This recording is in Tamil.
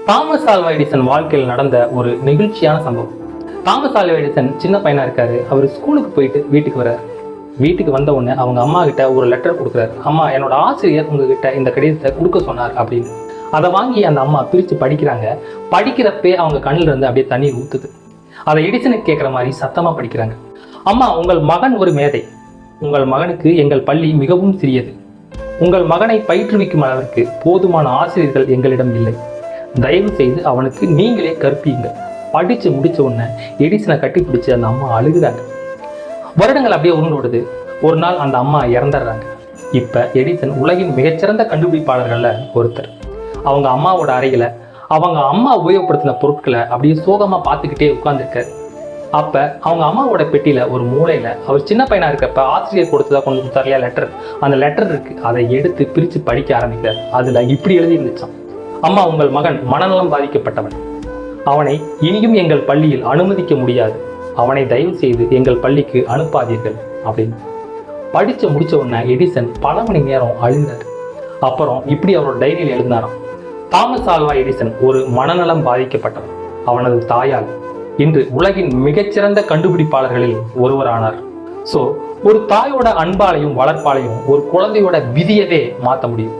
தாமஸ் ஆல்வா எடிசன் வாழ்க்கையில் நடந்த ஒரு நெகிழ்ச்சியான சம்பவம். தாமஸ் ஆல்வா எடிசன் சின்ன பையனா இருக்காரு. அவர் ஸ்கூலுக்கு போயிட்டு வீட்டுக்கு வர்றாரு. வீட்டுக்கு வந்த உடனே அவங்க அம்மா கிட்ட ஒரு லெட்டர் கொடுக்குறாரு. அம்மா, என்னோட ஆசிரியர் உங்ககிட்ட இந்த கடிதத்தை கொடுக்க சொன்னார் அப்படின்னு. அதை வாங்கி அந்த அம்மா பிரித்து படிக்கிறாங்க. படிக்கிறப்பே அவங்க கண்ணில் இருந்து அப்படியே தண்ணீர் ஊற்றுது. அதை எடிசனுக்கு கேட்குற மாதிரி சத்தமாக படிக்கிறாங்க. அம்மா, உங்கள் மகன் ஒரு மேதை. உங்கள் மகனுக்கு எங்கள் பள்ளி மிகவும் சிறியது. உங்கள் மகனை பயிற்றுவிக்கும் அளவிற்கு போதுமான ஆசிரியர்கள் எங்களிடம் இல்லை. தயவு செய்து அவனுக்கு நீங்களே கற்பியுங்க. படித்து முடித்த உடனே எடிசனை கட்டி பிடிச்சி அந்த அம்மா அழுகுறாங்க. வருடங்கள் அப்படியே உருண்டோடுது. ஒரு நாள் அந்த அம்மா இறந்துடுறாங்க. இப்போ எடிசன் உலகின் மிகச்சிறந்த கண்டுபிடிப்பாளர்களில் ஒருத்தர். அவங்க அம்மாவோட அறையில் அவங்க அம்மா உபயோகப்படுத்தின பொருட்களை அப்படியே சோகமாக பார்த்துக்கிட்டே உட்காந்துருக்காரு. அப்போ அவங்க அம்மாவோட பெட்டியில் ஒரு மூலையில் அவர் சின்ன பையனாக இருக்கப்ப ஆசிரியர் கொடுத்ததா கொண்டு கொடுத்தாரியா லெட்டர், அந்த லெட்டர் இருக்குது. அதை எடுத்து பிரித்து படிக்க ஆரம்பிக்கிறார். அதில் இப்படி எழுதி இருந்துச்சான்: அம்மா, உங்கள் மகன் மனநலம் பாதிக்கப்பட்டவன். அவனை இனியும் எங்கள் பள்ளியில் அனுமதிக்க முடியாது. அவனை தயவு செய்து எங்கள் பள்ளிக்கு அனுப்பாதீர்கள் அப்படின்னு. படித்து முடித்த உடனே எடிசன் பல மணி நேரம் அழுந்தார். அப்புறம் இப்படி அவரோட டைரியில் எழுதினாராம்: தாமஸ் ஆல்வா எடிசன் ஒரு மனநலம் பாதிக்கப்பட்டவன். அவனது தாயால் இன்று உலகின் மிகச்சிறந்த கண்டுபிடிப்பாளர்களில் ஒருவரானார். ஸோ ஒரு தாயோட அன்பாலையும் வளர்ப்பாலையும் ஒரு குழந்தையோட விதியவே மாற்ற முடியும்.